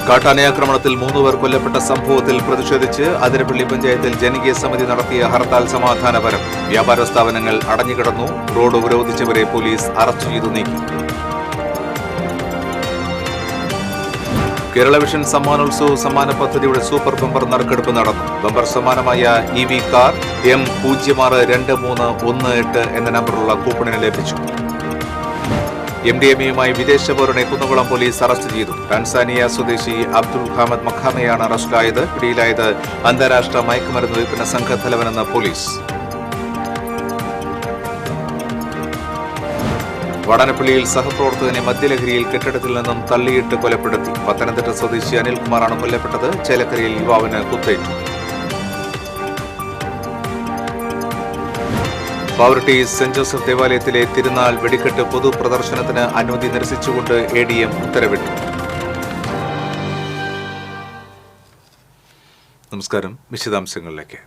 കാട്ടാനയാക്രമണത്തിൽ 3 പേർ കൊല്ലപ്പെട്ട സംഭവത്തിൽ പ്രതിഷേധിച്ച് അതിരപ്പള്ളി പഞ്ചായത്തിൽ ജനകീയ സമിതി നടത്തിയ ഹർത്താൽ സമാധാനപരം. വ്യാപാര സ്ഥാപനങ്ങൾ അടഞ്ഞുകിടന്നു. റോഡ് ഉപരോധിച്ചവരെ പോലീസ് അറസ്റ്റ് ചെയ്തു നീക്കി. കേരള വിഷൻ സമ്മാനോത്സവ് സമ്മാന പദ്ധതിയുടെ സൂപ്പർ ബമ്പർ നറുക്കെടുപ്പ് നടന്നു. ബമ്പർ സമ്മാനമായ EV കാർ M062318 എന്ന നമ്പറുള്ള കൂപ്പണിന് ലഭിച്ചു. MDMAയുമായി വിദേശ പൗരനെ കുന്നംകുളം പോലീസ് അറസ്റ്റ് ചെയ്തു. ടാൻസാനിയ സ്വദേശി അബ്ദുൾ ഹാമദ് മഖാമയാണ് അറസ്റ്റിലായത്. പിടിയിലായത് അന്താരാഷ്ട്ര മയക്കുമരുന്ന് വിൽപ്പന സംഘത്തലവനെന്ന് പോലീസ്. വടനപ്പള്ളിയിൽ സഹപ്രവർത്തകനെ മദ്യലഹരിയിൽ കെട്ടിടത്തിൽ നിന്നും തള്ളിയിട്ട് കൊലപ്പെടുത്തി. പത്തനംതിട്ട സ്വദേശി അനിൽകുമാറാണ് കൊല്ലപ്പെട്ടത്. ചേലക്കരയിൽ യുവാവിന് കുത്തേറ്റു. പാവറട്ടി സെന്റ് ജോസഫ് ദേവാലയത്തിലെ തിരുനാൾ വെടിക്കെട്ട് പൊതുപ്രദർശനത്തിന് അനുമതി നിരസിച്ചുകൊണ്ട് ADM ഉത്തരവിട്ടു. നമസ്കാരം. വിശദാംശങ്ങളിലേക്ക്.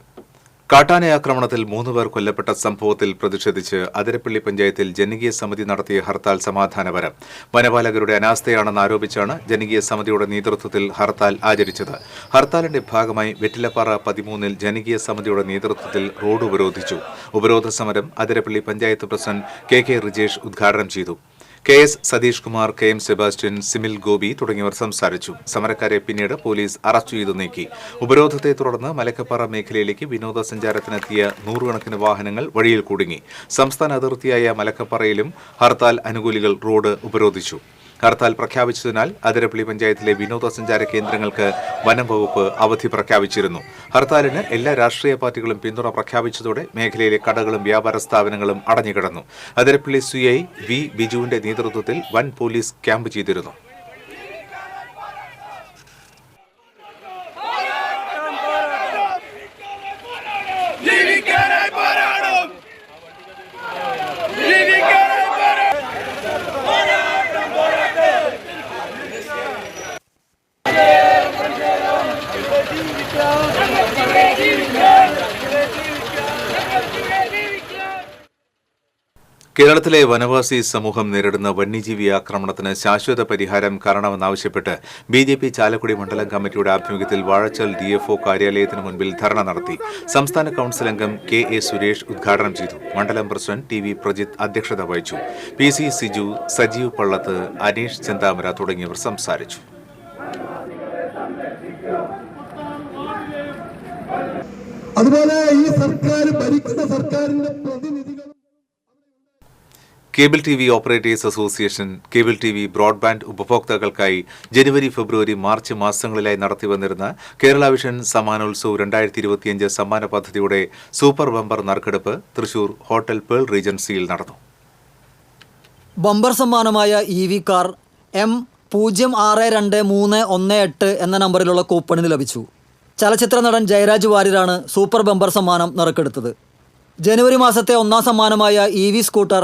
കാട്ടാനയാക്രമണത്തിൽ 3 പേർ കൊല്ലപ്പെട്ട സംഭവത്തിൽ പ്രതിഷേധിച്ച് അതിരപ്പള്ളി പഞ്ചായത്തിൽ ജനകീയ സമിതി നടത്തിയ ഹർത്താൽ സമാധാനപരം. വനപാലകരുടെ അനാസ്ഥയാണെന്ന് ആരോപിച്ചാണ് ജനകീയ സമിതിയുടെ നേതൃത്വത്തിൽ ഹർത്താൽ ആചരിച്ചത്. ഹർത്താലിന്റെ ഭാഗമായി വെറ്റിലപ്പാറ 13-ൽ ജനകീയ സമിതിയുടെ നേതൃത്വത്തിൽ റോഡ് ഉപരോധിച്ചു. ഉപരോധ സമരം അതിരപ്പള്ളി പഞ്ചായത്ത് പ്രസിഡന്റ് KK റിജേഷ് ഉദ്ഘാടനം ചെയ്തു. KS Satheesh Kumar, KM Sebastian, Simil Gopi തുടങ്ങിയവർ സംസാരിച്ചു. സമരക്കാരെ പിന്നീട് പോലീസ് അറസ്റ്റ് ചെയ്തു നീക്കി. ഉപരോധത്തെ തുടർന്ന് മലക്കപ്പാറ മേഖലയിലേക്ക് വിനോദസഞ്ചാരത്തിനെത്തിയ 100 കണക്കിന് വാഹനങ്ങൾ വഴിയിൽ കുടുങ്ങി. സംസ്ഥാന അതിർത്തിയായ മലക്കപ്പാറയിലും ഹർത്താൽ അനുകൂലികൾ റോഡ് ഉപരോധിച്ചു. ഹർത്താൽ പ്രഖ്യാപിച്ചതിനാൽ അതിരപ്പള്ളി പഞ്ചായത്തിലെ വിനോദസഞ്ചാര കേന്ദ്രങ്ങൾക്ക് വനം വകുപ്പ് അവധി പ്രഖ്യാപിച്ചിരുന്നു. ഹർത്താലിന് എല്ലാ രാഷ്ട്രീയ പാർട്ടികളും പിന്തുണ പ്രഖ്യാപിച്ചതോടെ മേഖലയിലെ കടകളും വ്യാപാര സ്ഥാപനങ്ങളും അടഞ്ഞുകിടന്നു. അതിരപ്പള്ളി CI V ബിജുവിന്റെ നേതൃത്വത്തിൽ വൻ പോലീസ് ക്യാമ്പ് ചെയ്തിരുന്നു. കേരളത്തിലെ വനവാസി സമൂഹം നേരിടുന്ന വന്യജീവി ആക്രമണത്തിന് ശാശ്വത പരിഹാരം കാണണമെന്നാവശ്യപ്പെട്ട് BJP ചാലക്കുടി മണ്ഡലം കമ്മിറ്റിയുടെ ആഭിമുഖ്യത്തിൽ വാഴച്ചാൽ DFO കാര്യാലയത്തിന് മുൻപിൽ ധർണ നടത്തി. സംസ്ഥാന കൌൺസിൽ അംഗം KA സുരേഷ് ഉദ്ഘാടനം ചെയ്തു. മണ്ഡലം പ്രസിഡന്റ് TV പ്രജിത്ത് അധ്യക്ഷത വഹിച്ചു. PC സിജു, സജീവ് പള്ളത്ത്, അനീഷ് ചെന്താമര തുടങ്ങിയവർ സംസാരിച്ചു. അതുപോലെ ഈ സർക്കാർ ഭരിക്കുന്ന സർക്കാരിന്റെ പ്രതിനിധികൾ cable TV operators association cable TV broadband ഉപഭോക്താക്കൾക്കായി ജനുവരി, ഫെബ്രുവരി, മാർച്ച് മാസങ്ങളിലായി നടത്തിവന്നിരുന്ന കേരള വിഷൻ സമ്മാനോത്സവ് 2025 സമ്മാന പദ്ധതിയുടെ സൂപ്പർ ബമ്പർ നറുക്കെടുപ്പ് തൃശൂർ ഹോട്ടൽ പേൾ റീജൻസിയിൽ നടന്നു. ബമ്പർ സമ്മാനമായ EV കാർ M062318 എന്ന നമ്പറിലുള്ള കൂപ്പണിന് ലഭിച്ചു. ചലച്ചിത്ര നടൻ ജയരാജ് വാര്യരാണ് സൂപ്പർ ബമ്പർ സമ്മാനം നറുക്കെടുത്തത്. ജനുവരി മാസത്തെ ഒന്നാം സമ്മാനമായ EV സ്കൂട്ടർ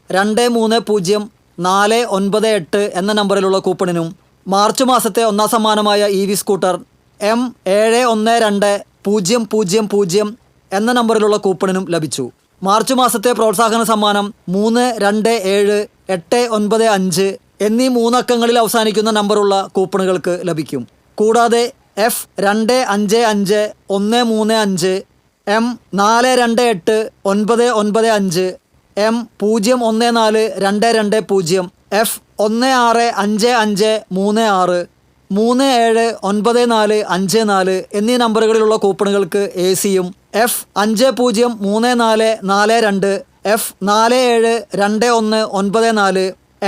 2309498 എന്ന നമ്പറിലുള്ള കൂപ്പണിനും മാർച്ച് മാസത്തെ ഒന്നാം സമ്മാനമായ EV സ്കൂട്ടർ M712000 എന്ന നമ്പറിലുള്ള കൂപ്പണിനും ലഭിച്ചു. മാർച്ച് മാസത്തെ പ്രോത്സാഹന സമ്മാനം 327895 എന്നീ 3 അക്കങ്ങളിൽ അവസാനിക്കുന്ന നമ്പറുള്ള കൂപ്പണുകൾക്ക് ലഭിക്കും. കൂടാതെ F255135 M428995 M014220 F165536 379454 എന്നീ നമ്പറുകളിലുള്ള കൂപ്പണുകൾക്ക് AC-യും F503442 F472194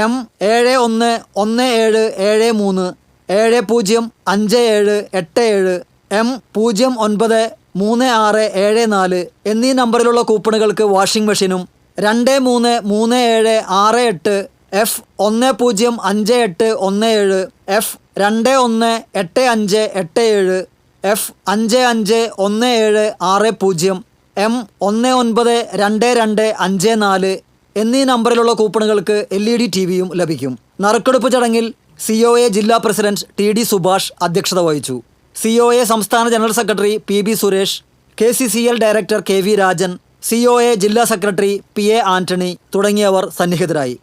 M711773 705787 M093674 എന്നീ നമ്പറിലുള്ള കൂപ്പണുകൾക്ക് വാഷിംഗ് മെഷീനും 233768 F105817 F218587 F551760 M192254 എന്നീ നമ്പറിലുള്ള കൂപ്പണുകൾക്ക് LED TV-യും ലഭിക്കും. നറുക്കെടുപ്പ് ചടങ്ങിൽ COA ജില്ലാ പ്രസിഡന്റ് TD സുഭാഷ് അധ്യക്ഷത വഹിച്ചു. COA സംസ്ഥാന general secretary PB Suresh, KCCL director KV Rajan, COA ജില്ലാ സെക്രട്ടറി PA ആന്റണി തുടങ്ങിയവർ സന്നിഹിതരായി.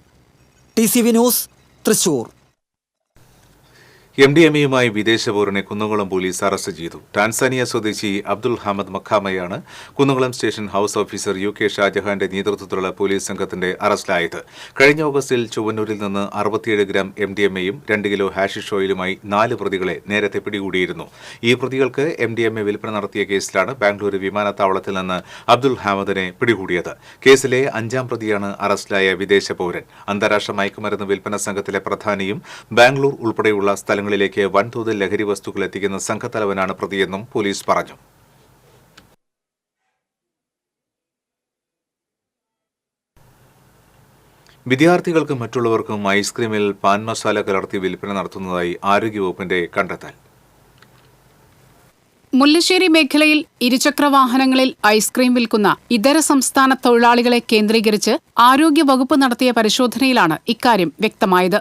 TCV news, Thrissur. MDMA-യുമായി വിദേശപൗരനെ കുന്നംകുളം പോലീസ് അറസ്റ്റ് ചെയ്തു. ടാൻസാനിയ സ്വദേശി അബ്ദുൾ ഹമദ് മഖാമയാണ് Kunnamkulam station house officer UK ഷാജഹാന്റെ നേതൃത്വത്തിലുള്ള പോലീസ് സംഘത്തിന്റെ അറസ്റ്റിലായത്. കഴിഞ്ഞ ഓഗസ്റ്റിൽ ചൊവ്വന്നൂരിൽ നിന്ന് 67 ഗ്രാം MDMA-യും 2 കിലോ ഹാഷിഷ് ഓയിലുമായി 4 പ്രതികളെ നേരത്തെ പിടികൂടിയിരുന്നു. ഈ പ്രതികൾക്ക് MDMA വിൽപ്പന നടത്തിയ കേസിലാണ് ബാംഗ്ലൂർ വിമാനത്താവളത്തിൽ നിന്ന് അബ്ദുൾ ഹമദിനെ പിടികൂടിയത്. കേസിലെ 5-ാം പ്രതിയാണ് അറസ്റ്റിലായ വിദേശ പൗരൻ. അന്താരാഷ്ട്ര മയക്കുമരുന്ന് വിൽപ്പന സംഘത്തിലെ പ്രധാനിയും ബാംഗ്ലൂർ ഉൾപ്പെടെയുള്ള സ്ഥലങ്ങളിലേക്ക് വൻതോതിൽ ലഹരി വസ്തുക്കൾ എത്തിക്കുന്ന സംഘത്തലവനാണ് പ്രതിയെന്നും പോലീസ് പറഞ്ഞു. വിദ്യാർത്ഥികൾക്കും മറ്റുള്ളവർക്കും ഐസ്ക്രീമിൽ പാൻ മസാല കലർത്തി വിൽപ്പന നടത്തുന്നതായി ആരോഗ്യവകുപ്പിന്റെ കണ്ടെത്തൽ. മുല്ലശ്ശേരി മേഖലയിൽ ഇരുചക്രവാഹനങ്ങളിൽ ഐസ്ക്രീം വിൽക്കുന്ന ഇതര സംസ്ഥാന തൊഴിലാളികളെ കേന്ദ്രീകരിച്ച് ആരോഗ്യവകുപ്പ് നടത്തിയ പരിശോധനയിലാണ് ഇക്കാര്യം വ്യക്തമായത്.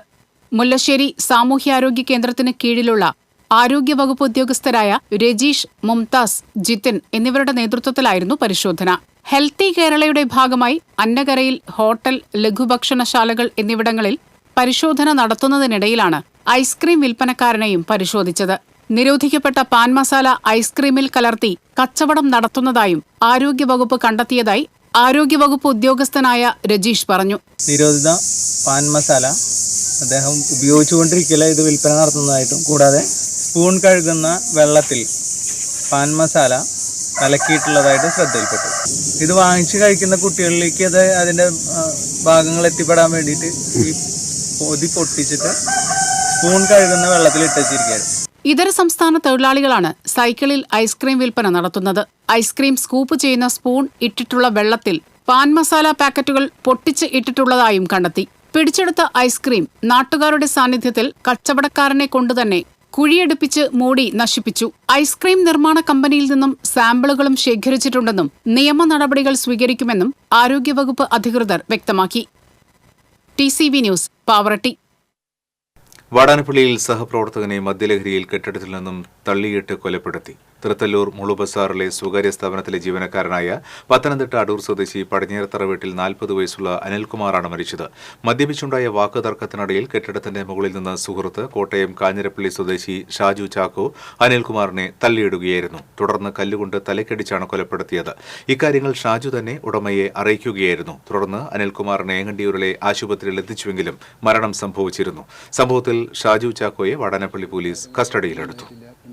മുല്ലശ്ശേരി സാമൂഹ്യാരോഗ്യ കേന്ദ്രത്തിന് കീഴിലുള്ള ആരോഗ്യവകുപ്പ് ഉദ്യോഗസ്ഥരായ രജീഷ്, മുംതാസ്, ജിതിൻ എന്നിവരുടെ നേതൃത്വത്തിലായിരുന്നു പരിശോധന. ഹെൽത്തി കേരളയുടെ ഭാഗമായി അന്നകരയിൽ ഹോട്ടൽ, ലഘുഭക്ഷണശാലകൾ എന്നിവിടങ്ങളിൽ പരിശോധന നടത്തുന്നതിനിടയിലാണ് ഐസ്ക്രീം വിൽപ്പനക്കാരനെയും പരിശോധിച്ചത്. നിരോധിക്കപ്പെട്ട പാൻ മസാല ഐസ്ക്രീമിൽ കലർത്തി കച്ചവടം നടത്തുന്നതായും ആരോഗ്യവകുപ്പ് കണ്ടെത്തിയതായി ആരോഗ്യവകുപ്പ് ഉദ്യോഗസ്ഥനായ രജീഷ് പറഞ്ഞു. നിരോധിത പാൻ മസാല അദ്ദേഹം ഉപയോഗിച്ചുകൊണ്ടിരിക്കില്ല ഇത് വിൽപ്പന നടത്തുന്നതായിട്ടും, കൂടാതെ സ്പൂൺ കഴുകുന്ന വെള്ളത്തിൽ പാൻ മസാല കലക്കിയിട്ടുള്ളതായിട്ട് ശ്രദ്ധയിൽപ്പെട്ടു. ഇത് വാങ്ങിച്ച് കഴിക്കുന്ന കുട്ടികളിലേക്ക് അതിൻ്റെ ഭാഗങ്ങൾ എത്തിപ്പെടാൻ വേണ്ടിയിട്ട് ഈ പൊതി പൊട്ടിച്ചിട്ട് സ്പൂൺ കഴുകുന്ന വെള്ളത്തിൽ ഇട്ടിരിക്കുകയായിരുന്നു. ഇതര സംസ്ഥാന തൊഴിലാളികളാണ് സൈക്കിളിൽ ഐസ്ക്രീം വിൽപ്പന നടത്തുന്നത്. ഐസ്ക്രീം സ്കൂപ്പ് ചെയ്യുന്ന സ്പൂൺ ഇട്ടിട്ടുള്ള വെള്ളത്തിൽ പാൻ മസാല പാക്കറ്റുകൾ പൊട്ടിച്ച് ഇട്ടിട്ടുള്ളതായും കണ്ടെത്തി. പിടിച്ചെടുത്ത ഐസ്ക്രീം നാട്ടുകാരുടെ സാന്നിധ്യത്തിൽ കച്ചവടക്കാരനെ കൊണ്ടുതന്നെ കുഴിയെടുപ്പിച്ച് മൂടി നശിപ്പിച്ചു. ഐസ്ക്രീം നിർമ്മാണ കമ്പനിയിൽ നിന്നും സാമ്പിളുകളും ശേഖരിച്ചിട്ടുണ്ടെന്നും നിയമ നടപടികൾ സ്വീകരിക്കുമെന്നും ആരോഗ്യവകുപ്പ് അധികൃതർ വ്യക്തമാക്കി. TCV news, Pavaratty. വാടാനപ്പള്ളിയിൽ സഹപ്രവർത്തകനെ മദ്യലഹരിയിൽ കെട്ടിടത്തിൽ നിന്നും തള്ളിയിട്ട് കൊലപ്പെടുത്തി. തൃത്തല്ലൂർ മുളുബസാറിലെ സ്വകാര്യ സ്ഥാപനത്തിലെ ജീവനക്കാരനായ പത്തനംതിട്ട അടൂർ സ്വദേശി പടിഞ്ഞേറത്തറ വീട്ടിൽ 40 വയസ്സുള്ള അനിൽകുമാറാണ് മരിച്ചത്. മദ്യപിച്ചുണ്ടായ വാക്കുതർക്കത്തിനിടയിൽ കെട്ടിടത്തിന്റെ മുകളിൽ നിന്ന് സുഹൃത്ത് കോട്ടയം കാഞ്ഞിരപ്പള്ളി സ്വദേശി ഷാജു ചാക്കോ അനിൽകുമാറിനെ തള്ളിയിടുകയായിരുന്നു. തുടർന്ന് കല്ലുകൊണ്ട് തലക്കടിച്ചാണ് കൊലപ്പെടുത്തിയത്. ഇക്കാര്യങ്ങൾ ഷാജു തന്നെ ഉടമയെ അറിയിക്കുകയായിരുന്നു. തുടർന്ന് അനിൽകുമാറിനെ ഏങ്ങണ്ടിയൂരിലെ ആശുപത്രിയിൽ എത്തിച്ചുവെങ്കിലും മരണം സംഭവിച്ചിരുന്നു. സംഭവത്തിൽ ഷാജു ചാക്കോയെ വാടാനപ്പള്ളി പോലീസ് കസ്റ്റഡിയിലെടുത്തു.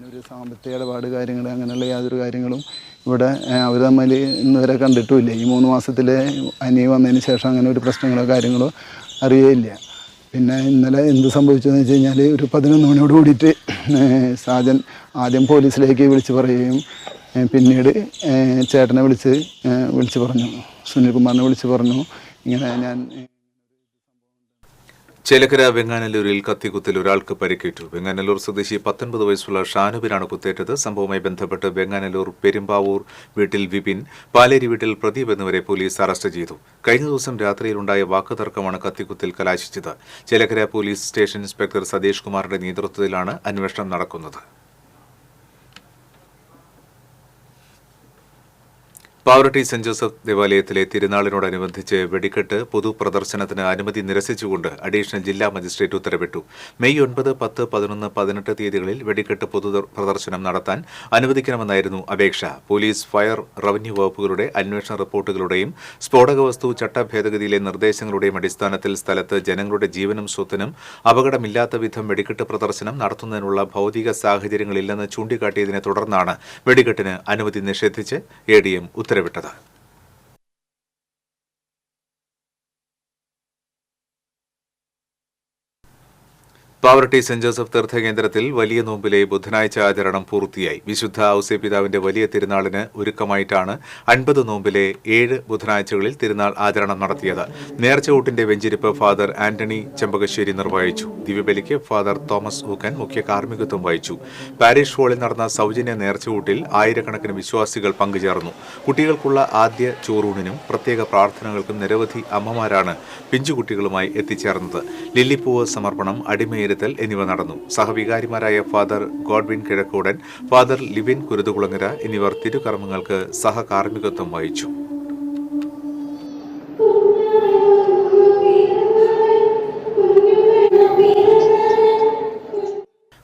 ഒരു സാമ്പത്തിക ഇടപാട് കാര്യങ്ങൾ അങ്ങനെയുള്ള യാതൊരു കാര്യങ്ങളും ഇവിടെ അവർ തമ്മിൽ ഇന്നുവരെ കണ്ടിട്ടുമില്ല. ഈ 3 മാസത്തിലെ അനിയ വന്നതിന് ശേഷം അങ്ങനെ ഒരു പ്രശ്നങ്ങളോ കാര്യങ്ങളോ അറിയേയില്ല. പിന്നെ ഇന്നലെ എന്ത് സംഭവിച്ചതെന്ന് വെച്ച് കഴിഞ്ഞാൽ ഒരു 11 മണിയോട് കൂടിയിട്ട് സാജൻ ആദ്യം പോലീസിലേക്ക് വിളിച്ച് പറയുകയും പിന്നീട് ചേട്ടനെ വിളിച്ച് പറഞ്ഞു, സുനിൽകുമാറിനെ വിളിച്ച് പറഞ്ഞു ഇങ്ങനെ ഞാൻ. ചേലക്കര വെങ്ങാനല്ലൂരിൽ കത്തിക്കുത്തിൽ ഒരാൾക്ക് പരിക്കേറ്റു. വെങ്ങാനല്ലൂർ സ്വദേശി 19 വയസ്സുള്ള ഷാനുബിനാണ് കുത്തേറ്റത്. സംഭവവുമായി ബന്ധപ്പെട്ട് വെങ്ങാനല്ലൂർ പെരുമ്പാവൂർ വീട്ടിൽ വിപിൻ, പാലേരി വീട്ടിൽ പ്രദീപ് എന്നിവരെ പോലീസ് അറസ്റ്റ് ചെയ്തു. കഴിഞ്ഞ ദിവസം രാത്രിയിലുണ്ടായ വാക്കുതർക്കമാണ് കത്തിക്കുത്തിൽ കലാശിച്ചത്. Chelakkara police station inspector Satheesh കുമാറിന്റെ നേതൃത്വത്തിലാണ് അന്വേഷണം നടക്കുന്നത്. പാവറട്ടി സെന്റ് ജോസഫ് ദേവാലയത്തിലെ തിരുനാളിനോടനുബന്ധിച്ച് വെടിക്കെട്ട് പൊതുപ്രദർശനത്തിന് അനുമതി നിരസിച്ചുകൊണ്ട് അഡീഷണൽ ജില്ലാ മജിസ്ട്രേറ്റ് ഉത്തരവിട്ടു. മെയ് 9, 10, 11, 18 തീയതികളിൽ വെടിക്കെട്ട് പൊതു പ്രദർശനം നടത്താൻ അനുവദിക്കണമെന്നായിരുന്നു അപേക്ഷ. പോലീസ്, ഫയർ, റവന്യൂ വകുപ്പുകളുടെ അന്വേഷണ റിപ്പോർട്ടുകളുടെയും സ്ഫോടക വസ്തു ചട്ട ഭേദഗതിയിലെ നിർദ്ദേശങ്ങളുടെയും അടിസ്ഥാനത്തിൽ സ്ഥലത്ത് ജനങ്ങളുടെ ജീവനും സ്വത്തിനും അപകടമില്ലാത്ത വിധം വെടിക്കെട്ട് പ്രദർശനം നടത്തുന്നതിനുള്ള ഭൌതിക സാഹചര്യങ്ങളില്ലെന്ന് ചൂണ്ടിക്കാട്ടിയതിനെ തുടർന്നാണ് വെടിക്കെട്ടിന് അനുമതി നിഷേധിച്ച് ADM ഉത്തരവിട്ടത്. പാവറട്ടി സെന്റ് ജോസഫ് തീർത്ഥകേന്ദ്രത്തിൽ വലിയ നോമ്പിലെ ബുധനാഴ്ച ആചരണം പൂർത്തിയായി. വിശുദ്ധ ഔസേപിതാവിന്റെ വലിയ തിരുനാളിന് ഒരുക്കമായിട്ടാണ് 50 നോമ്പിലെ 7 ബുധനാഴ്ചകളിൽ തിരുനാൾ ആചരണം നടത്തിയത്. നേർച്ചകൂട്ടിന്റെ വെഞ്ചിരിപ്പ് ഫാദർ ആന്റണി ചെമ്പകശ്ശേരി നിർവഹിച്ചു. ദിവ്യബലിക്ക് ഫാദർ തോമസ് ഊക്കൻ മുഖ്യ കാർമ്മികത്വം വഹിച്ചു. പാരിഷ് ഹാളിൽ നടന്ന സൗജന്യ നേർച്ചകൂട്ടിൽ ആയിരക്കണക്കിന് വിശ്വാസികൾ പങ്കുചേർന്നു. കുട്ടികൾക്കുള്ള ആദ്യ ചോറൂണിനും പ്രത്യേക പ്രാർത്ഥനകൾക്കും നിരവധി അമ്മമാരാണ് പിഞ്ചുകുട്ടികളുമായി എത്തിച്ചേർന്നത്. ലില്ലിപ്പൂവ് സമർപ്പണം, അടിമേൽ എന്നിവ നടന്നു. സഹവികാരിമാരായ father Godwin Kizhakkoodan, father Livin Kuruthukulangara എന്നിവർ തിരുകർമ്മങ്ങൾക്ക് സഹകാർമ്മികത്വം വഹിച്ചു.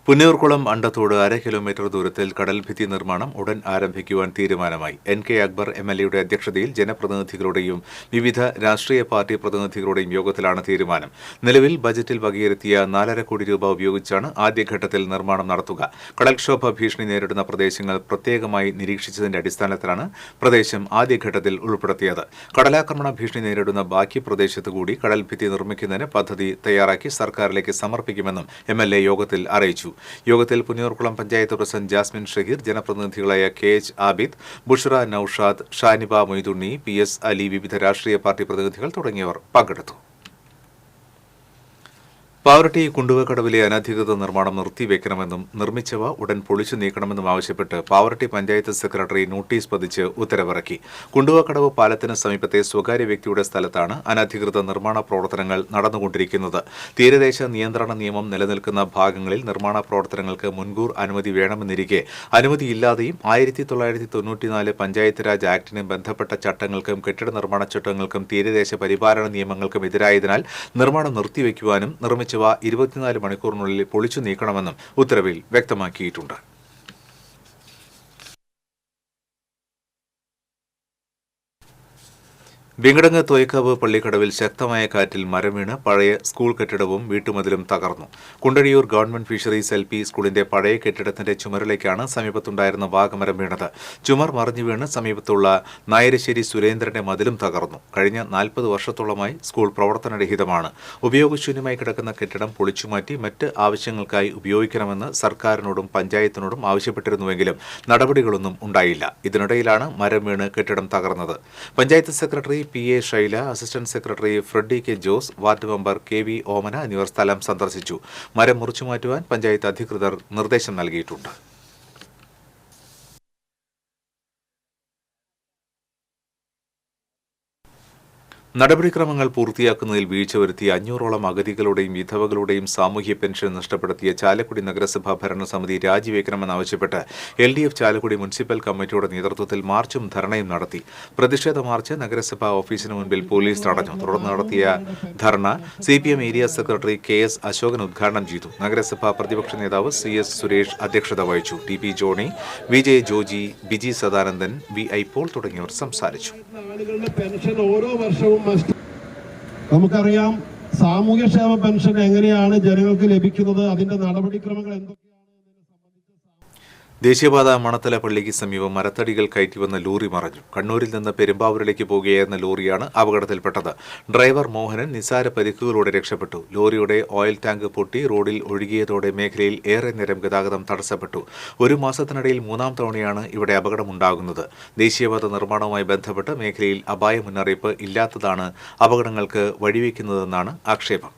പുന്നയൂർകുളം അണ്ടത്തോട് 1/2 കിലോമീറ്റർ ദൂരത്തിൽ കടൽഭിത്തി നിർമ്മാണം ഉടൻ ആരംഭിക്കുവാൻ തീരുമാനമായി. NK അക്ബർ MLAയുടെ അധ്യക്ഷതയിൽ ജനപ്രതിനിധികളുടെയും വിവിധ രാഷ്ട്രീയ പാർട്ടി പ്രതിനിധികളുടെയും യോഗത്തിലാണ് തീരുമാനം. നിലവിൽ ബജറ്റിൽ വകയിരുത്തിയ 4.5 കോടി രൂപ ഉപയോഗിച്ചാണ് ആദ്യഘട്ടത്തിൽ നിർമ്മാണം നടത്തുക. കടൽക്ഷോഭ ഭീഷണി നേരിടുന്ന പ്രദേശങ്ങൾ പ്രത്യേകമായി നിരീക്ഷിച്ചതിന്റെ അടിസ്ഥാനത്തിലാണ് പ്രദേശം ആദ്യഘട്ടത്തിൽ ഉൾപ്പെടുത്തിയത്. കടലാക്രമണ ഭീഷണി നേരിടുന്ന ബാക്കി പ്രദേശത്ത് കൂടി കടൽഭിത്തി നിർമ്മിക്കുന്നതിന് പദ്ധതി തയ്യാറാക്കി സർക്കാരിലേക്ക് സമർപ്പിക്കുമെന്നും MLA യോഗത്തിൽ അറിയിച്ചു. യോഗത്തിൽ പുന്നയൂർകുളം പഞ്ചായത്ത് പ്രസിഡന്റ് ജാസ്മിൻ ഷഹീർ, ജനപ്രതിനിധികളായ KH ആബിദ്, ബുഷ്റ നൌഷാദ്, ഷാനിബ മൊയ്തുണ്ണി, PS അലി, വിവിധ രാഷ്ട്രീയ പാർട്ടി പ്രതിനിധികൾ തുടങ്ങിയവർ പങ്കെടുത്തു. പാവറട്ടി കുണ്ടുവക്കടവിലെ അനധികൃത നിർമ്മാണം നിർത്തിവെക്കണമെന്നും നിർമ്മിച്ചവ ഉടൻ പൊളിച്ചു നീക്കണമെന്നും ആവശ്യപ്പെട്ട് പാവറട്ടി പഞ്ചായത്ത് സെക്രട്ടറി നോട്ടീസ് പതിച്ച് ഉത്തരവിറക്കി. കുണ്ടുവക്കടവ് പാലത്തിന് സമീപത്തെ സ്വകാര്യ വ്യക്തിയുടെ സ്ഥലത്താണ് അനധികൃത നിർമ്മാണ പ്രവർത്തനങ്ങൾ നടന്നുകൊണ്ടിരിക്കുന്നത്. തീരദേശ നിയന്ത്രണ നിയമം നിലനിൽക്കുന്ന ഭാഗങ്ങളിൽ നിർമ്മാണ പ്രവർത്തനങ്ങൾക്ക് മുൻകൂർ അനുമതി വേണമെന്നിരിക്കെ അനുമതിയില്ലാതെയും 1994 പഞ്ചായത്ത് രാജ് ആക്ടിന് ബന്ധപ്പെട്ട ചട്ടങ്ങൾക്കും കെട്ടിട നിർമ്മാണ ചട്ടങ്ങൾക്കും തീരദേശ പരിപാലന നിയമങ്ങൾക്കും എതിരായതിനാൽ നിർമ്മാണം നിർത്തിവെക്കുവാനും നിർമ്മിച്ച 24 മണിക്കൂറിനുള്ളിൽ പൊളിച്ചു നീക്കണമെന്നും ഉത്തരവിൽ വ്യക്തമാക്കിയിട്ടുണ്ട്. വിങ്കടങ്ങ് തോയ്ക്കാവ് പള്ളിക്കടവിൽ ശക്തമായ കാറ്റിൽ മരം വീണ് പഴയ സ്കൂൾ കെട്ടിടവും വീട്ടുമതിലും തകർന്നു. കുണ്ടഴിയൂർ ഗവൺമെന്റ് ഫിഷറീസ് LP സ്കൂളിന്റെ പഴയ കെട്ടിടത്തിന്റെ ചുമരിലേക്കാണ് സമീപത്തുണ്ടായിരുന്ന വാഗമരം വീണത്. ചുമർ മറിഞ്ഞു വീണ് സമീപത്തുള്ള നായരശ്ശേരി സുരേന്ദ്രന്റെ മതിലും തകർന്നു. കഴിഞ്ഞ 40 വർഷത്തോളമായി സ്കൂൾ പ്രവർത്തനരഹിതമാണ്. ഉപയോഗശൂന്യമായി കിടക്കുന്ന കെട്ടിടം പൊളിച്ചുമാറ്റി മറ്റ് ആവശ്യങ്ങൾക്കായി ഉപയോഗിക്കണമെന്ന് സർക്കാരിനോടും പഞ്ചായത്തിനോടും ആവശ്യപ്പെട്ടിരുന്നുവെങ്കിലും നടപടികളൊന്നും ഉണ്ടായില്ല. ഇതിനിടയിലാണ് മരം വീണ് കെട്ടിടം തകർന്നത്. Panchayat secretary PA Shaila, assistant secretary Freddy K Jose, ward member KV Omana എന്നിവർ സ്ഥലം സന്ദർശിച്ചു. മരം മുറിച്ചുമാറ്റുവാൻ പഞ്ചായത്ത് അധികൃതർ നിർദ്ദേശം നൽകിയിട്ടുണ്ട്. നടപടിക്രമങ്ങൾ പൂർത്തിയാക്കുന്നതിൽ വീഴ്ച വരുത്തിയ 500ഓളം അഗതികളുടെയും വിധവകളുടെയും സാമൂഹ്യ പെൻഷൻ നഷ്ടപ്പെടുത്തിയ ചാലക്കുടി നഗരസഭാ ഭരണസമിതി രാജിവെക്കണമെന്നാവശ്യപ്പെട്ട് LDF ചാലക്കുടി മുനിസിപ്പൽ കമ്മിറ്റിയുടെ നേതൃത്വത്തിൽ മാർച്ചും ധർണയും നടത്തി. പ്രതിഷേധ മാർച്ച് നഗരസഭാ ഓഫീസിന് മുൻപിൽ പോലീസ് തടഞ്ഞു. തുടർന്ന് നടത്തിയ ധർണ CPM area secretary KS Ashokan ഉദ്ഘാടനം ചെയ്തു. നഗരസഭാ പ്രതിപക്ഷ നേതാവ് CS സുരേഷ് അധ്യക്ഷത വഹിച്ചു. TP Johny, VJ Joji, Biji Sadanandan, VI Paul തുടങ്ങിയവർ സംസാരിച്ചു. നമുക്കറിയാം സാമൂഹ്യക്ഷേമ പെൻഷൻ എങ്ങനെയാണ് ജനങ്ങൾക്ക് ലഭിക്കുന്നത്, അതിന്റെ നടപടിക്രമങ്ങൾ എന്തൊക്കെയാണ്. ദേശീയപാത മണത്തല പള്ളിക്ക് സമീപം മരത്തടികൾ കയറ്റിവന്ന ലോറി മറിഞ്ഞു. കണ്ണൂരിൽ നിന്ന് പെരുമ്പാവൂരിലേക്ക് പോകുകയായിരുന്ന ലോറിയാണ് അപകടത്തിൽപ്പെട്ടത്. ഡ്രൈവർ മോഹനൻ നിസ്സാര പരിക്കുകളോടെ രക്ഷപ്പെട്ടു. ലോറിയുടെ ഓയിൽ ടാങ്ക് പൊട്ടി റോഡിൽ ഒഴുകിയതോടെ മേഖലയിൽ ഏറെ നേരം ഗതാഗതം തടസ്സപ്പെട്ടു. 1 മാസത്തിനിടയിൽ 3ാം തവണയാണ് ഇവിടെ അപകടമുണ്ടാകുന്നത്. ദേശീയപാത നിർമ്മാണവുമായി ബന്ധപ്പെട്ട് മേഖലയിൽ അപായ മുന്നറിയിപ്പ് ഇല്ലാത്തതാണ് അപകടങ്ങൾക്ക് വഴിവെക്കുന്നതെന്നാണ് ആക്ഷേപം.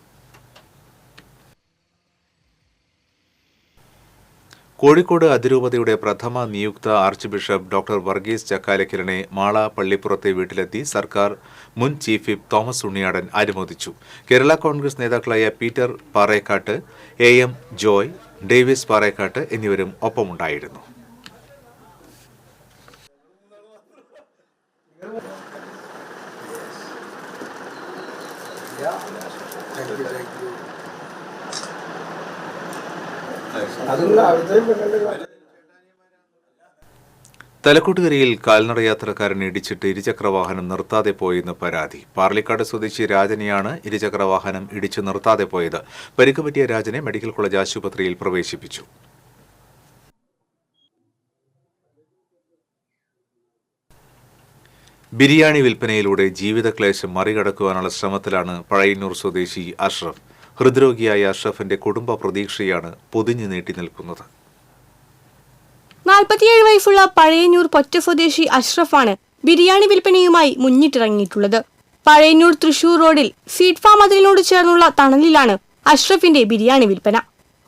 കോഴിക്കോട് അതിരൂപതയുടെ പ്രഥമ നിയുക്ത ആർച്ച് ബിഷപ്പ് ഡോക്ടർ വർഗീസ് ചക്കാലക്കലിനെ മാള പള്ളിപ്പുറത്തെ വീട്ടിലെത്തി സർക്കാർ മുൻ ചീഫ് വിപ്പ് തോമസ് ഉണ്ണിയാടൻ അനുമോദിച്ചു. കേരള കോൺഗ്രസ് നേതാക്കളായ Peter Parekkattu, AM Joy, Davis Parekkattu എന്നിവരും ഒപ്പമുണ്ടായിരുന്നു. തലക്കോട്ടുകരയിൽ കാൽനടയാത്രക്കാരൻ ഇടിച്ചിട്ട് ഇരുചക്രവാഹനം നിർത്താതെ പോയെന്ന് പരാതി. പാർലിക്കാട് സ്വദേശി രാജനെയാണ് ഇരുചക്രവാഹനം ഇടിച്ചു നിർത്താതെ പോയത്. പരിക്ക് പറ്റിയ രാജനെ മെഡിക്കൽ കോളേജ് ആശുപത്രിയിൽ പ്രവേശിപ്പിച്ചു. ബിരിയാണി വിൽപ്പനയിലൂടെ ജീവിതക്ലേശം മറികടക്കുവാനുള്ള ശ്രമത്തിലാണ് പഴയന്നൂർ സ്വദേശി അഷ്റഫ്. ഹൃദ്രോഗിയായ അഷ്റഫിന്റെ കുടുംബ പ്രതീക്ഷയാണ് പൊതിഞ്ഞു നീട്ടി നിൽക്കുന്നത്. 47 വയസ്സുള്ള പഴയന്നൂർ പൊറ്റ സ്വദേശി അഷ്റഫാണ് ബിരിയാണി വിൽപ്പനയുമായി മുന്നിട്ടിറങ്ങിയിട്ടുള്ളത്. പഴയന്നൂർ തൃശൂർ റോഡിൽ സീഡ് ഫാം മതിലിനോട് ചേർന്നുള്ള തണലിലാണ് അഷ്റഫിന്റെ ബിരിയാണി വിൽപ്പന.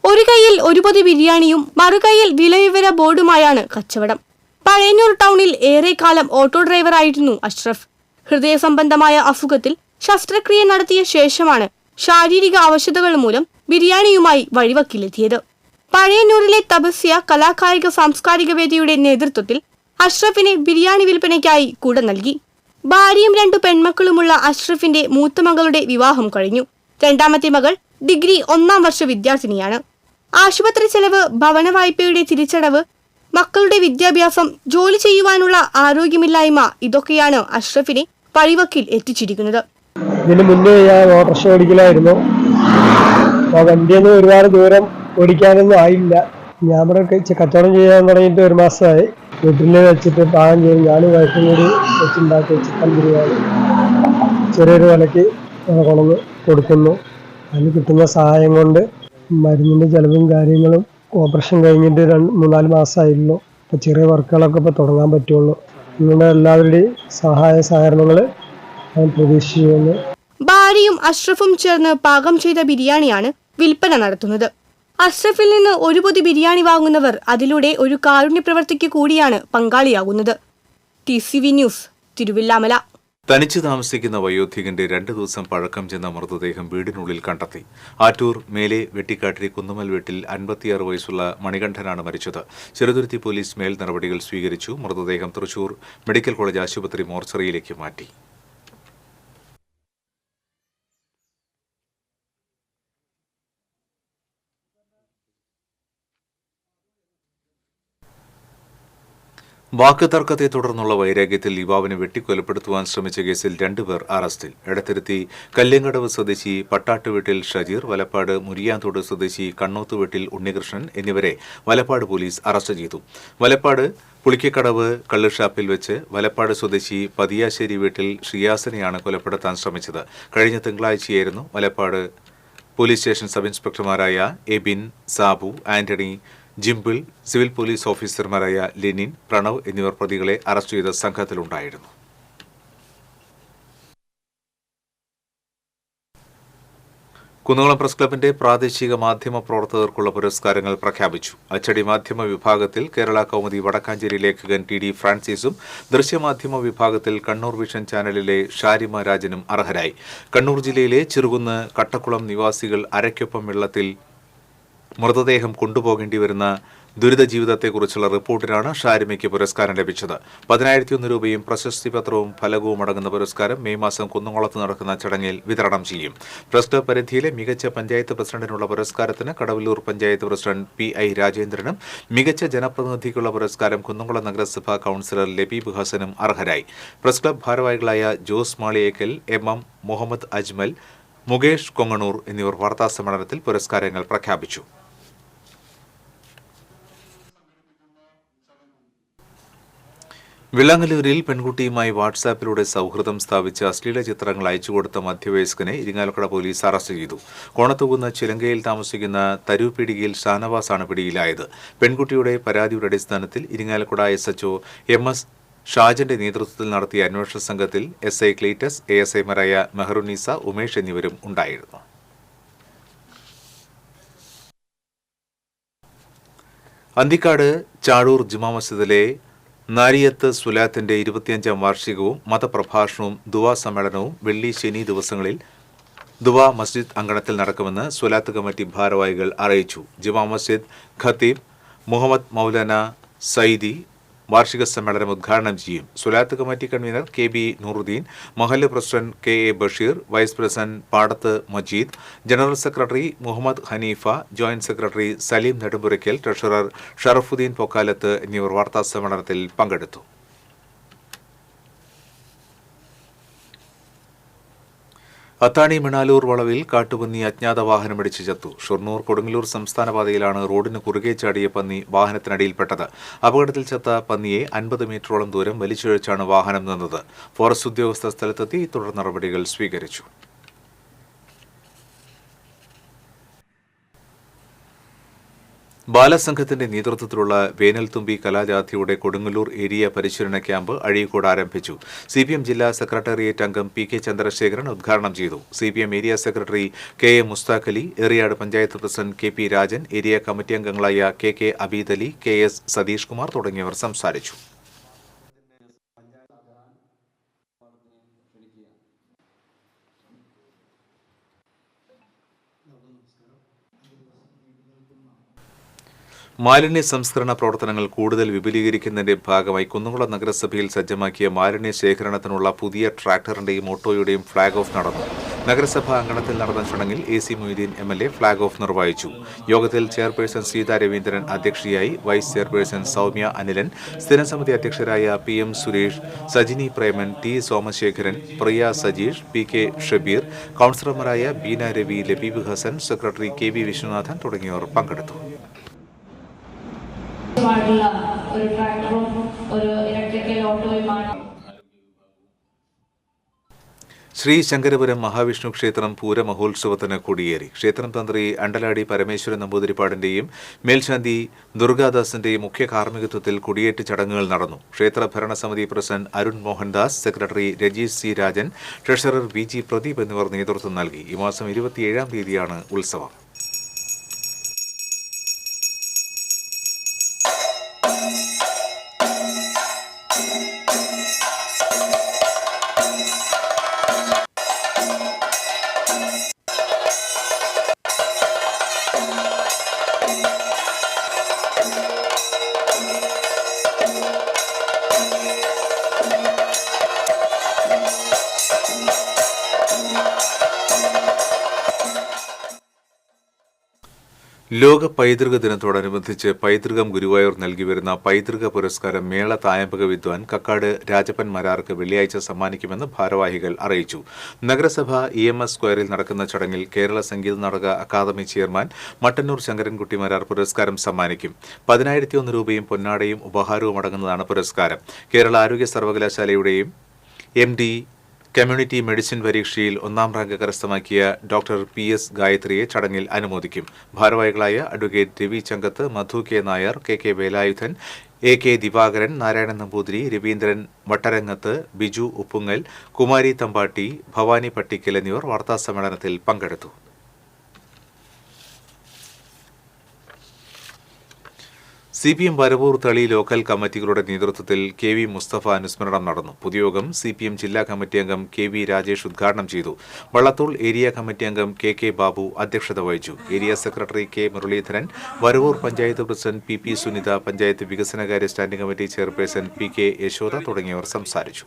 ഒരു കൈയിൽ ഒരു പൊതി ബിരിയാണിയും മറുകൈയിൽ വിലവിവര ബോർഡുമായാണ് കച്ചവടം. പഴയന്നൂർ ടൗണിൽ ഏറെക്കാലം ഓട്ടോ ഡ്രൈവറായിരുന്നു അഷ്റഫ്. ഹൃദയ സംബന്ധമായ അസുഖത്തിൽ ശസ്ത്രക്രിയ നടത്തിയ ശേഷമാണ് ശാരീരിക അവശതകൾ മൂലം ബിരിയാണിയുമായി വഴിവക്കിലെത്തിയത്. പഴയന്നൂരിലെ തപസ്യ കലാകായിക സാംസ്കാരിക വേദിയുടെ നേതൃത്വത്തിൽ അഷ്റഫിനെ ബിരിയാണി വിൽപ്പനയ്ക്കായി കൂടെ നൽകി. ഭാര്യയും 2 പെൺമക്കളുമുള്ള അഷ്റഫിന്റെ മൂത്ത മകളുടെ വിവാഹം കഴിഞ്ഞു. രണ്ടാമത്തെ മകൾ ഡിഗ്രി 1ാം വർഷ വിദ്യാർത്ഥിനിയാണ്. ആശുപത്രി ചെലവ്, ഭവന വായ്പയുടെ തിരിച്ചടവ്, മക്കളുടെ വിദ്യാഭ്യാസം, ജോലി ചെയ്യുവാനുള്ള ആരോഗ്യമില്ലായ്മ ഇതൊക്കെയാണ് അഷ്റഫിനെ പഴിവക്കിൽ എത്തിച്ചിരിക്കുന്നത്. ഇതിന് മുന്നേ ഞാൻ ഓട്ടോറിക്ഷ ഓടിക്കലായിരുന്നു. അപ്പോൾ വണ്ടിയൊന്നും ഒരുപാട് ദൂരം ഓടിക്കാനൊന്നും ആയില്ല. ഞാൻ ഇവിടെ കച്ചവടം ചെയ്യാൻ തുടങ്ങിയിട്ട് 1 മാസമായി. വീട്ടിൽ വെച്ചിട്ട് പാകം ചെയ്യും. ഞാനും വൈഫും കൂടി വെച്ചുണ്ടാക്കി ചിക്കൻ ബിരിയാണി ചെറിയൊരു വിലയ്ക്ക് കൊണ്ടുവന്ന് കൊടുക്കുന്നു. അതിന് കിട്ടുന്ന സഹായം കൊണ്ട് മരുന്നിൻ്റെ ചിലവും കാര്യങ്ങളും ഓപ്പറേഷൻ കഴിഞ്ഞിട്ട് 3-4 മാസമായിരുന്നു. അപ്പോൾ ചെറിയ വർക്കുകളൊക്കെ ഇപ്പോൾ തുടങ്ങാൻ പറ്റുള്ളൂ. നിങ്ങളുടെ എല്ലാവരുടെയും സഹായ സഹകരണങ്ങൾ ഞാൻ പ്രതീക്ഷിക്കുന്നു. ഭാര്യയും അഷ്റഫും ചേർന്ന് പാകം ചെയ്ത ബിരിയാണിയാണ് വിൽപ്പന നടത്തുന്നത്. അഷ്റഫിൽ നിന്ന് ഒരു പൊതി ബിരിയാണി വാങ്ങുന്നവർ അതിലൂടെ ഒരു കാരുണ്യ പ്രവർത്തിക്ക് കൂടിയാണ് പങ്കാളിയാകുന്നത്. TCV news, Thiruvilwamala. തനിച്ച് താമസിക്കുന്ന വയോധികന്റെ 2 ദിവസം പഴക്കം ചെന്ന മൃതദേഹം വീടിനുള്ളിൽ കണ്ടെത്തി. ആറ്റൂർ മേലെ വെട്ടിക്കാട്ടിരി കുന്നുമൽ വീട്ടിൽ 56 വയസ്സുള്ള മണികണ്ഠനാണ് മരിച്ചത്. ചെറുതുരുത്തി പോലീസ് മേൽ നടപടികൾ സ്വീകരിച്ചു. മൃതദേഹം തൃശൂർ മെഡിക്കൽ കോളേജ് ആശുപത്രി മോർച്ചറിയിലേക്ക് മാറ്റി. വാക്ക് തർക്കത്തെ തുടർന്നുള്ള വൈരാഗ്യത്തിൽ യുവാവിനെ വെട്ടിക്കൊലപ്പെടുത്തുവാൻ ശ്രമിച്ച കേസിൽ 2 പേർ അറസ്റ്റിൽ. എടത്തിരുത്തി കല്യങ്കടവ് സ്വദേശി പട്ടാട്ടുവീട്ടിൽ ഷജീർ, വലപ്പാട് മുരിയാന്തോട് സ്വദേശി കണ്ണോത്തുവീട്ടിൽ ഉണ്ണികൃഷ്ണൻ എന്നിവരെ വലപ്പാട് പോലീസ് അറസ്റ്റ് ചെയ്തു. വലപ്പാട് പുളിക്കക്കടവ് കള്ളുഷാപ്പിൽ വെച്ച് വലപ്പാട് സ്വദേശി പതിയാശ്ശേരി വീട്ടിൽ ഷിയാസിനെയാണ് കൊലപ്പെടുത്താൻ ശ്രമിച്ചത്. കഴിഞ്ഞ തിങ്കളാഴ്ചയായിരുന്നു വലപ്പാട് പോലീസ് സ്റ്റേഷൻ സബ് ഇൻസ്പെക്ടർമാരായ Abin, Sabu, Antony, Jimpil, civil police ഓഫീസർമാരായ ലെനിൻ, പ്രണവ് എന്നിവർ പ്രതികളെ അറസ്റ്റ് ചെയ്ത സംഘത്തിലുണ്ടായിരുന്നു. കുന്നംകുളം പ്രസ് ക്ലബിന്റെ പ്രാദേശിക മാധ്യമ പ്രവർത്തകർക്കുള്ള പുരസ്കാരങ്ങൾ പ്രഖ്യാപിച്ചു. അച്ചടി മാധ്യമ വിഭാഗത്തിൽ കേരള കൗമുദി വടക്കാഞ്ചേരി ലേഖകൻ TD ഫ്രാൻസിസും, ദൃശ്യമാധ്യമ വിഭാഗത്തിൽ കണ്ണൂർ വിഷൻ ചാനലിലെ ഷാരിമ രാജനും അർഹരായി. കണ്ണൂർ ജില്ലയിലെ ചെറുകുന്ന് കട്ടക്കുളം നിവാസികൾ അരയ്ക്കൊപ്പം വെള്ളത്തിൽ മൃതദേഹം കൊണ്ടുപോകേണ്ടി വരുന്ന ദുരിത ജീവിതത്തെക്കുറിച്ചുള്ള റിപ്പോർട്ടിനാണ് ഷാരിമയ്ക്ക് പുരസ്കാരം ലഭിച്ചത്. 10,001 രൂപയും പ്രശസ്തി പത്രവും ഫലകവും അടങ്ങുന്ന പുരസ്കാരം മെയ് മാസം കുന്നംകുളത്ത് നടക്കുന്ന ചടങ്ങിൽ വിതരണം ചെയ്യും. പ്രസ് ക്ലബ് പരിധിയിലെ മികച്ച പഞ്ചായത്ത് പ്രസിഡന്റിനുള്ള പുരസ്കാരത്തിന് കടവല്ലൂർ പഞ്ചായത്ത് പ്രസിഡന്റ് PI രാജേന്ദ്രനും, മികച്ച ജനപ്രതിനിധിക്കുള്ള പുരസ്കാരം കുന്നംകുളം നഗരസഭാ കൌൺസിലർ ലബീബ് ഹസനും അർഹരായി. പ്രസ് ക്ലബ് ഭാരവാഹികളായ ജോസ് മാളിയേക്കൽ, MM മുഹമ്മദ് അജ്മൽ, മുകേഷ് കൊങ്ങണൂർ എന്നിവർ വാർത്താസമ്മേളനത്തിൽ പുരസ്കാരങ്ങൾ പ്രഖ്യാപിച്ചു. വിളങ്ങല്ലൂരിൽ പെൺകുട്ടിയുമായി വാട്സാപ്പിലൂടെ സൗഹൃദം സ്ഥാപിച്ച് അശ്ലീല ചിത്രങ്ങൾ അയച്ചുകൊടുത്ത മധ്യവയസ്കനെ ഇരിങ്ങാലക്കുട പോലീസ് അറസ്റ്റ് ചെയ്തു. കോണത്തുകുന്ന് ചിലങ്കയിൽ താമസിക്കുന്ന തരൂപീടികയിൽ ഷാനവാസാണ് പിടിയിലായത്. പെൺകുട്ടിയുടെ പരാതിയുടെ അടിസ്ഥാനത്തിൽ ഇരിങ്ങാലക്കുട SHO MS ഷാജന്റെ നേതൃത്വത്തിൽ നടത്തിയ അന്വേഷണ സംഘത്തിൽ SI ക്ലീറ്റസ്, ASIമാരായ മെഹറുന്നീസ, ഉമേഷ് എന്നിവരും ഉണ്ടായിരുന്നു. അന്തിക്കാട് ചാഴൂർ ജുമാ മസ്ജിദിലെ നാരിയത്ത് സുലാത്തിന്റെ 25ാം വാർഷികവും മതപ്രഭാഷണവും ദുവാ സമ്മേളനവും വെള്ളി, ശനി ദിവസങ്ങളിൽ ദുവാ മസ്ജിദ് അങ്കണത്തിൽ നടക്കുമെന്ന് സ്വലാത്ത് കമ്മിറ്റി ഭാരവാഹികൾ അറിയിച്ചു. ജുമാ മസ്ജിദ് ഖത്തീബ് മുഹമ്മദ് മൗലാന സയ്യിദി വാർഷിക സമ്മേളനം ഉദ്ഘാടനം ചെയ്യും. സ്വലാത്ത് കമ്മിറ്റി കൺവീനർ KB നൂറുദ്ദീൻ, മഹല്ല് president KA Basheer, vice president Padath Majeed, general secretary Muhammad Haneefa, joint secretary Saleem Nedumpuraykkal, treasurer Sharafuddin Pokkalath എന്നിവർ വാർത്താസമ്മേളനത്തിൽ പങ്കെടുത്തു. അത്താണി മിണാലൂർ വളവിൽ കാട്ടുപന്നി അജ്ഞാത വാഹനമിടിച്ച് ചത്തു. ഷൊർണൂർ കൊടുങ്ങല്ലൂർ സംസ്ഥാന പാതയിലാണ് റോഡിന് കുറുകെ ചാടിയ പന്നി വാഹനത്തിനടിയിൽപ്പെട്ടത്. അപകടത്തിൽ ചത്ത പന്നിയെ 50 മീറ്ററോളം ദൂരം വലിച്ചിഴച്ചാണ് വാഹനം നിന്നത്. ഫോറസ്റ്റ് ഉദ്യോഗസ്ഥർ സ്ഥലത്തെത്തി തുടർ നടപടികൾ സ്വീകരിച്ചു. ബാലസംഘത്തിന്റെ നേതൃത്വത്തിലുള്ള വേനൽത്തുമ്പി കലാജാഥയുടെ കൊടുങ്ങല്ലൂർ ഏരിയ പരിശീലന ക്യാമ്പ് അഴീക്കോട് ആരംഭിച്ചു. CPM ജില്ലാ സെക്രട്ടേറിയറ്റ് അംഗം PK ചന്ദ്രശേഖരൻ ഉദ്ഘാടനം ചെയ്തു. CPM area secretary KA Mushtaq Ali, Eriyad panchayat president KP Rajan, area committee അംഗങ്ങളായ KK അബീദ് അലി, KS സതീഷ് കുമാർ തുടങ്ങിയവർ സംസാരിച്ചു. മാലിന്യ സംസ്കരണ പ്രവർത്തനങ്ങൾ കൂടുതൽ വിപുലീകരിക്കുന്നതിന്റെ ഭാഗമായി കുന്നംകുളം നഗരസഭയിൽ സജ്ജമാക്കിയ മാലിന്യ ശേഖരണത്തിനുള്ള പുതിയ ട്രാക്ടറിന്റെയും ഓട്ടോയുടെയും ഫ്ളാഗ് ഓഫ് നടന്നു. നഗരസഭാ അങ്കണത്തിൽ നടന്ന ചടങ്ങിൽ AC Moideen MLA flag off നിർവഹിച്ചു. യോഗത്തിൽ ചെയർപേഴ്സൺ സീതാ രവീന്ദ്രൻ അധ്യക്ഷയായി, വൈസ് ചെയർപേഴ്സൺ സൗമ്യ അനിലൻ, സ്ഥിരം സമിതി അധ്യക്ഷരായ PM Suresh, Sajini Preman, T Somasekharan, Priya Sajeesh, PK Shabeer, കൌൺസിലർമാരായ ബീന രവി, ലബീബ് ഹസൻ, സെക്രട്ടറി KV വിശ്വനാഥൻ തുടങ്ങിയവർ പങ്കെടുത്തു. ഒരു ട്രാക്ടറും ഒരു ഇലക്ട്രിക്കൽ ഓട്ടോയുമാണ്. ശ്രീ ശങ്കരപുരം മഹാവിഷ്ണു ക്ഷേത്രം പൂരമഹോത്സവത്തിന് കൊടിയേറി. ക്ഷേത്രം തന്ത്രി അണ്ടലാടി പരമേശ്വരൻ നമ്പൂതിരിപ്പാടിന്റെയും മേൽശാന്തി ദുർഗാദാസിന്റെയും മുഖ്യ കാർമ്മികത്വത്തിൽ കൊടിയേറ്റ് ചടങ്ങുകൾ നടന്നു. ക്ഷേത്ര ഭരണസമിതി president Arun Mohandas, secretary Rajeesh C Rajan, treasurer VG Pradeep എന്നിവർ നേതൃത്വം നൽകി. ഈ മാസം 27-ാം തീയതിയാണ് ഉത്സവം. ലോക പൈതൃക ദിനത്തോടനുബന്ധിച്ച് പൈതൃകം ഗുരുവായൂർ നൽകിവരുന്ന പൈതൃക പുരസ്കാരം മേള തായമ്പക വിദ്വാൻ കക്കാട് രാജപ്പൻ മരാർക്ക് വെള്ളിയാഴ്ച സമ്മാനിക്കുമെന്ന് ഭാരവാഹികൾ അറിയിച്ചു. നഗരസഭ EMS സ്ക്വയറിൽ നടക്കുന്ന ചടങ്ങിൽ കേരള സംഗീത നാടക അക്കാദമി ചെയർമാൻ മട്ടന്നൂർ ശങ്കരൻകുട്ടി മരാർ പുരസ്കാരം സമ്മാനിക്കും. 10,001 രൂപയും പൊന്നാടയും ഉപഹാരവും അടങ്ങുന്നതാണ് പുരസ്കാരം. കേരള ആരോഗ്യ സർവകലാശാലയുടെയും MD കമ്മ്യൂണിറ്റി മെഡിസിൻ പരീക്ഷയിൽ 1ാം റാങ്ക് കരസ്ഥമാക്കിയ ഡോക്ടർ PS ഗായത്രിയെ ചടങ്ങിൽ അനുമോദിക്കും. ഭാരവാഹികളായ advocate Ravi Changath, Madhu K Nair, KK Velayudhan, AK Divakaran, Narayanan Namboothiri, Raveendran Vattarangath, Biju Uppungal, Kumari Thampatti, Bhavani Pattikkal എന്നിവർ വാർത്താസമ്മേളനത്തിൽ പങ്കെടുത്തു. CPM വരവൂർ തളി ലോക്കൽ കമ്മിറ്റികളുടെ നേതൃത്വത്തിൽ KV മുസ്തഫ അനുസ്മരണം നടന്നു. പൊതുയോഗം CPM ജില്ലാ കമ്മിറ്റി അംഗം KV രാജേഷ് ഉദ്ഘാടനം ചെയ്തു. വള്ളത്തോൾ ഏരിയ കമ്മിറ്റി അംഗം KK ബാബു അധ്യക്ഷത വഹിച്ചു. Area secretary K Muraleedharan, Varavoor panchayat president PP Sunitha, panchayat വികസനകാര്യ standing committee chairperson PK Yashoda തുടങ്ങിയവർ സംസാരിച്ചു.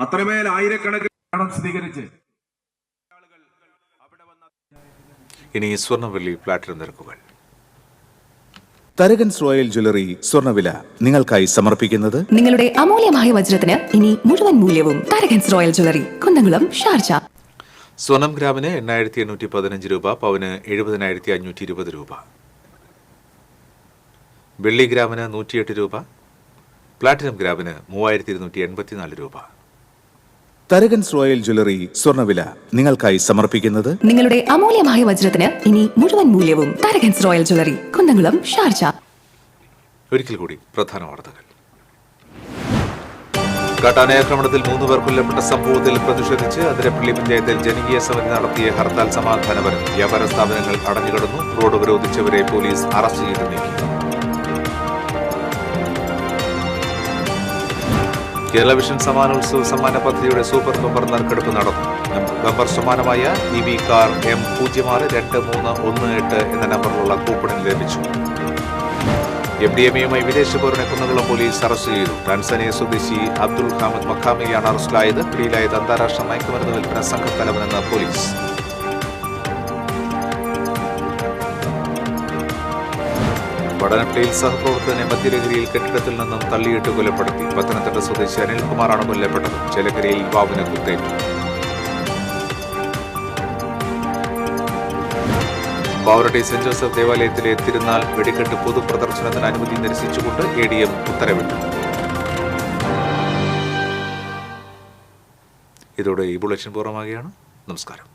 അത്രമേൽ ആയിരക്കണക്കിന് പണം സ്വീകരിച്ച് ഇനി സ്വർണ്ണവെള്ളി പ്ലാറ്റിനം നിരക്കുകൾ. തരകൻസ് റോയൽ ജ്വല്ലറി സ്വർണ്ണവില നിങ്ങൾക്കായി സമർപ്പിക്കുന്നത് നിങ്ങളുടെ അമൂല്യമായ വജ്രത്തിന് ഇനി മുഴുവൻ മൂല്യവും Tharakans royal jewellery, Kunnamkulam, Sharjah. സ്വർണം ഗ്രാമിന് 8,815 രൂപ, പവന് 70,520 രൂപ. വെള്ളി ഗ്രാമിന് 108 രൂപ, പ്ലാറ്റിനം ഗ്രാമിന് 3,284 രൂപ. തരകൻസ് റോയൽ ജ്വല്ലറി സ്വർണ്ണവില നിങ്ങൾക്കായി സമർപ്പിക്കുന്നത് നിങ്ങളുടെ അമൂല്യമായ വജ്രത്തിന് ഇനി മുഴുവൻ മൂല്യവും Tharakans royal jewellery, Kunnamkulam, Sharjah. ഒരിക്കൽ കൂടി പ്രധാന വാർത്തകൾ. കാട്ടാനയാക്രമണത്തിൽ 3 പേർ കൊല്ലപ്പെട്ട സംഭവത്തിൽ പ്രതിഷേധിച്ച് അതിരപ്പള്ളി പഞ്ചായത്തിൽ ജനകീയ സമിതി നടത്തിയ ഹർത്താൽ സമാധാനപരം. വ്യാപാര സ്ഥാപനങ്ങൾ അടഞ്ഞുകിടന്നു. റോഡ് ഉപരോധിച്ചവരെ പോലീസ് അറസ്റ്റ് ചെയ്ത് നീക്കി. കേരള വിഷൻ സമ്മാനോത്സവ സമ്മാന പദ്ധതിയുടെ സൂപ്പർ ബമ്പർ നറുക്കെടുപ്പ് നടന്നു. ബമ്പർ സമ്മാനമായ EV കാർ M062318 എന്ന നമ്പറിലുള്ള കൂപ്പണിന് ലഭിച്ചു. MDMAയുമായി വിദേശ പൗരനെ കുന്നംകുളം പോലീസ് അറസ്റ്റ് ചെയ്തു. ടാൻസാനിയ സ്വദേശി അബ്ദുൾ ഹാമദ് മഖാമിയാണ് അറസ്റ്റിലായത്. പിടിയിലായത് അന്താരാഷ്ട്ര മയക്കുമരുന്ന് വിൽപ്പന സംഘത്തലവനെന്ന് പോലീസ്. വടനപ്പള്ളിയിൽ സഹപ്രവർത്തകനെ മദ്യലഹരിയിൽ കെട്ടിടത്തിൽ നിന്നും തള്ളിയിട്ട് കൊലപ്പെടുത്തി. പത്തനംതിട്ട സ്വദേശി അനിൽകുമാറാണ് കൊല്ലപ്പെട്ടത്. ചേലക്കരയിൽ യുവാവിന് കുത്തേറ്റു. പാവറട്ടി സെന്റ് ജോസഫ് ദേവാലയത്തിലെ തിരുനാൾ വെടിക്കെട്ട് പൊതുപ്രദർശനത്തിന് അനുമതി നിരസിച്ചുകൊണ്ട് ADM ഉത്തരവിട്ടു. ഇതോടെ ഈ ബുള്ളറ്റിൻ പൂർണ്ണമാകുകയാണ്. നമസ്കാരം.